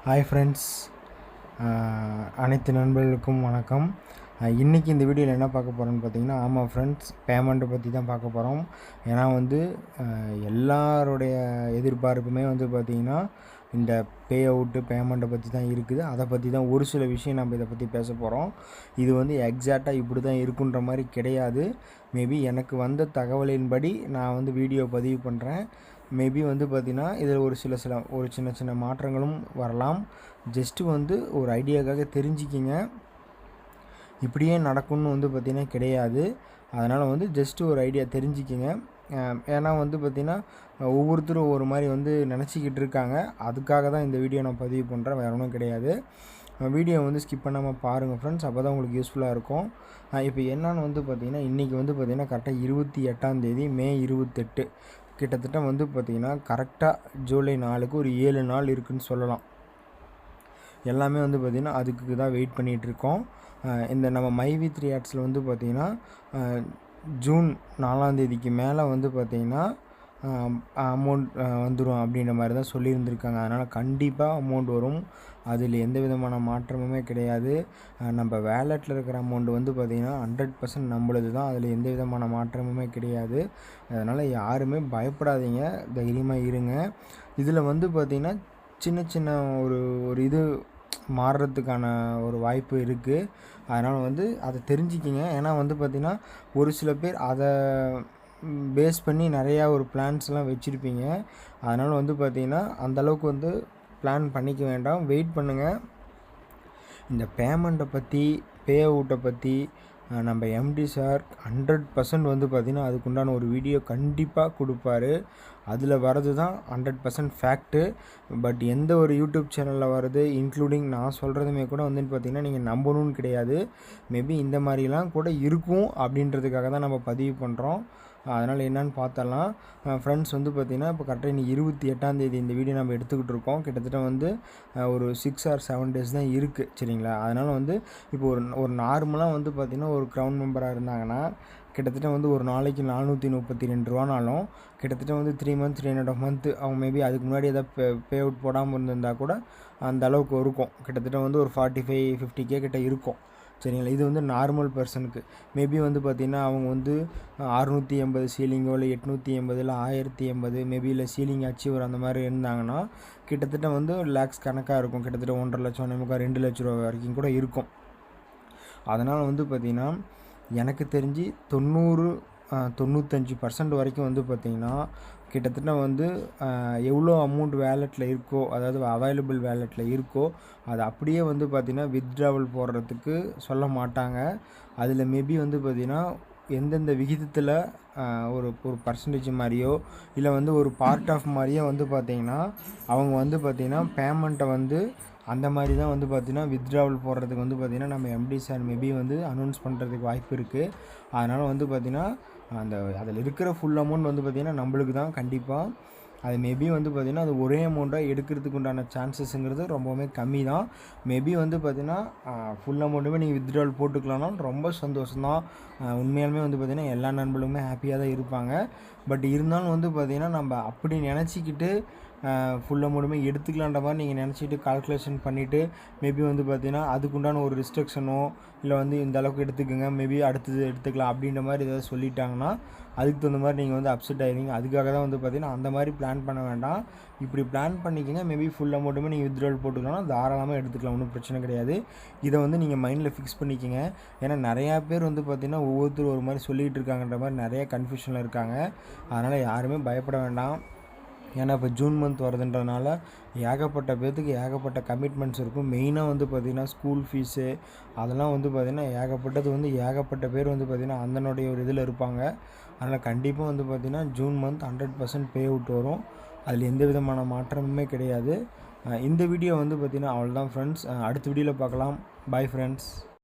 Hi friends, அனைத்து நண்பர்களுக்கும் வணக்கம். இன்றைக்கி இந்த வீடியோவில் என்ன பார்க்க போகிறோன்னு பார்த்தீங்கன்னா, ஆமாம் ஃப்ரெண்ட்ஸ், பேமெண்ட்டை பற்றி தான் பார்க்க போகிறோம். ஏன்னா எல்லாருடைய எதிர்பார்ப்புமே பார்த்திங்கன்னா இந்த பே அவுட்டு பேமெண்ட்டை பற்றி தான் இருக்குது. அதை பற்றி தான் ஒரு சில விஷயம் நம்ம இதை பற்றி பேச போகிறோம். இது எக்ஸாக்டாக இப்படி தான் இருக்குன்ற மாதிரி கிடையாது. மேபி எனக்கு வந்த தகவலின்படி நான் வீடியோ பதிவு பண்ணுறேன். மேபி பார்த்திங்கன்னா இதில் ஒரு சின்ன சின்ன மாற்றங்களும் வரலாம். ஜஸ்ட்டு ஒரு ஐடியாக்காக தெரிஞ்சுக்கிங்க. இப்படியே நடக்கும்னு பார்த்திங்கன்னா கிடையாது. அதனால் ஜஸ்ட்டு ஒரு ஐடியா தெரிஞ்சுக்கிங்க. ஏன்னா பார்த்திங்கன்னா ஒவ்வொருத்தரும் ஒரு மாதிரி நினச்சிக்கிட்டு இருக்காங்க. அதுக்காக தான் இந்த வீடியோ நான் பதிவு பண்ணுறேன், வேறு ஒன்றும் கிடையாது. வீடியோ ஸ்கிப் பண்ணாமல் பாருங்கள் ஃப்ரெண்ட்ஸ், அப்போ தான் உங்களுக்கு யூஸ்ஃபுல்லாக இருக்கும். இப்போ என்னான்னு பார்த்திங்கன்னா இன்றைக்கி பார்த்திங்கன்னா கரெக்டாக 28 மே 28 கிட்டத்தட்ட பார்த்திங்கன்னா கரெக்டாக ஜூலை 4க்கு ஒரு 7 நாள் இருக்குதுன்னு சொல்லலாம். எல்லாமே பார்த்திங்கன்னா அதுக்கு தான் வெயிட் பண்ணிகிட்ருக்கோம். இந்த நம்ம மைவி3 ஆட்ஸில் பார்த்திங்கன்னா ஜூன் 4 மேலே பார்த்திங்கன்னா அமௌண்ட் வந்துடும் அப்படின்ற மாதிரி தான் சொல்லியிருந்திருக்காங்க. அதனால் கண்டிப்பாக அமௌண்ட் வரும். அதில் எந்த விதமான மாற்றமுமே கிடையாது. நம்ம வேலெட்டில் இருக்கிற அமௌண்ட் பார்த்திங்கன்னா 100% நம்மளது தான். அதில் எந்த விதமான மாற்றமுமே கிடையாது. அதனால் யாருமே பயப்படாதீங்க, தைரியமாக இருங்க. இதில் பார்த்திங்கன்னா சின்ன சின்ன ஒரு இது மாறுறதுக்கான ஒரு வாய்ப்பு இருக்குது. அதனால் அதை தெரிஞ்சுக்கிங்க. ஏன்னா பார்த்திங்கன்னா ஒரு சில பேர் அதை பேஸ் பண்ணி நிறையா ஒரு பிளான்ஸ்லாம் வச்சுருப்பீங்க. அதனால் பார்த்திங்கன்னா அந்தளவுக்கு பிளான் பண்ணிக்க வேண்டாம், வெயிட் பண்ணுங்கள். இந்த பேமெண்ட்டை பற்றி, பே அவுட்டை பற்றி நம்ம எம்டி சார் 100% பார்த்திங்கன்னா அதுக்குண்டான ஒரு வீடியோ கண்டிப்பாக கொடுப்பாரு. அதில் வர்றது தான் 100% ஃபேக்ட்டு. பட் எந்த ஒரு யூடியூப் சேனலில் வர்றது இன்க்ளூடிங் நான் சொல்கிறதுமே கூட பார்த்திங்கன்னா நீங்கள் நம்பணும்னு கிடையாது. மேபி இந்த மாதிரிலாம் கூட இருக்கும் அப்படின்றதுக்காக தான் நம்ம பதிவு பண்ணுறோம். அதனால் என்னென்னு பார்த்தலாம் ஃப்ரெண்ட்ஸ். பார்த்திங்கன்னா இப்போ கரெக்டாக இன்னைக்கு 28 இந்த வீடியோ நம்ம எடுத்துக்கிட்டு இருக்கோம். கிட்டத்தட்ட ஒரு 6 or 7 days தான் இருக்குது, சரிங்களா? அதனால் இப்போ ஒரு நார்மலாக பார்த்திங்கன்னா ஒரு க்ரௌண்ட் மெம்பராக இருந்தாங்கன்னா கிட்டத்தட்ட ஒரு நாளைக்கு 432 ரூபானாலும் கிட்டத்தட்ட 3 months 3.5 month அவங்க மேபி அதுக்கு முன்னாடி எதாவது பே அவுட் போடாமல் இருந்திருந்தால் கூட அந்த அளவுக்கு இருக்கும். கிட்டத்தட்ட ஒரு 45-50K கிட்ட இருக்கும், சரிங்களா? இது நார்மல் பர்சனுக்கு. மேபி பார்த்திங்கன்னா அவங்க 680 சீலிங்கோ இல்லை 880 இல்லை 1080 மேபி இல்லை சீலிங் அச்சீவர் அந்த மாதிரி இருந்தாங்கன்னா கிட்டத்தட்ட லேக்ஸ் கணக்காக இருக்கும். கிட்டத்தட்ட 1.5 லட்சம் 2 லட்ச ரூபா வரைக்கும் கூட இருக்கும். அதனால் பார்த்திங்கன்னா எனக்கு தெரிஞ்சு 90-95% வரைக்கும் பார்த்திங்கன்னா கிட்டத்தட்ட எவ்வளோ அமௌண்ட் வேலெட்டில் இருக்கோ, அதாவது அவைலபிள் வேலெட்டில் இருக்கோ அது அப்படியே பார்த்திங்கன்னா வித்ட்ராவல் போடுறதுக்கு சொல்ல மாட்டாங்க. அதில் மேபி பார்த்திங்கன்னா எந்தெந்த விகிதத்தில் ஒரு பர்சன்டேஜ் மாதிரியோ இல்லை ஒரு பார்ட் ஆஃப் மாதிரியோ பார்த்திங்கன்னா அவங்க பார்த்திங்கன்னா பேமெண்ட்டை அந்த மாதிரி தான் பார்த்திங்கன்னா வித்ட்ராவல் போடுறதுக்கு பார்த்திங்கன்னா நம்ம எம்டி சார் மேபி அனௌன்ஸ் பண்ணுறதுக்கு வாய்ப்பு இருக்குது. அதனால் பார்த்திங்கன்னா அதில் இருக்கிற ஃபுல் அமௌண்ட் பார்த்திங்கன்னா நம்மளுக்கு தான் கண்டிப்பாக. அது மேபி பார்த்திங்கன்னா அது ஒரே அமௌண்ட்டாக எடுக்கிறதுக்கு உண்டான சான்சஸ்ங்கிறது ரொம்பவுமே கம்மி தான். மேபி பார்த்திங்கன்னா ஃபுல் அமௌண்ட்டுமே நீங்கள் வித்ட்ராவல் போட்டுக்கலாம்னா ரொம்ப சந்தோஷம்தான். உண்மையாலுமே பார்த்திங்கன்னா எல்லா நண்பர்களுமே ஹாப்பியாக தான் இருப்பாங்க. பட் இருந்தாலும் பார்த்திங்கன்னா நம்ம அப்படி நினச்சிக்கிட்டு ஃபுல் அமௌண்ட்டுமே எடுத்துக்கலான்ற மாதிரி நீங்கள் நினச்சிட்டு கால்குலேஷன் பண்ணிவிட்டு மேபி பார்த்திங்கன்னா அதுக்குண்டான ஒரு ரிஸ்ட்ரிக்ஷனோ இல்லை இந்த அளவுக்கு எடுத்துக்கோங்க, மேபி அடுத்தது எடுத்துக்கலாம் அப்படின்ற மாதிரி ஏதாவது சொல்லிட்டாங்கன்னா அதுக்கு தகுந்த மாதிரி நீங்கள் அப்செட் ஆகிடுவீங்க. அதுக்காக தான் பார்த்திங்கன்னா அந்த மாதிரி பிளான் பண்ண வேண்டாம். இப்படி பிளான் பண்ணிக்கோங்க. மேபி ஃபுல் அமௌண்ட்டுமே நீங்கள் வித்ட்ராவல் போட்டுக்கலாம்னா தாராளமாக எடுத்துக்கலாம், ஒன்றும் பிரச்சனை கிடையாது. இதை நீங்கள் மைண்டில் ஃபிக்ஸ் பண்ணிக்கோங்க. ஏன்னா நிறையா பேர் பார்த்திங்கன்னா ஒவ்வொருத்தரும் ஒரு மாதிரி சொல்லிகிட்டு இருக்காங்கன்ற மாதிரி நிறையா கன்ஃபியூஷனில் இருக்காங்க. அதனால் யாருமே பயப்பட வேண்டாம். ஏன்னா இப்போ ஜூன் மந்த் வருதுன்றதுனால ஏகப்பட்ட பேர்த்துக்கு ஏகப்பட்ட கமிட்மெண்ட்ஸ் இருக்கும். மெயினாக பார்த்திங்கன்னா ஸ்கூல் ஃபீஸு அதெல்லாம் பார்த்திங்கன்னா ஏகப்பட்டது ஏகப்பட்ட பேர் பார்த்திங்கன்னா அதனுடைய ஒரு இதில் இருப்பாங்க. அதனால் கண்டிப்பாக பார்த்திங்கன்னா ஜூன் மந்த் 100% பே அவுட் வரும். அதில் எந்த விதமான மாற்றமுமே கிடையாது. இந்த வீடியோ பார்த்திங்கன்னா அவ்வளோதான் ஃப்ரெண்ட்ஸ். அடுத்த வீடியோவில் பார்க்கலாம். Bye friends.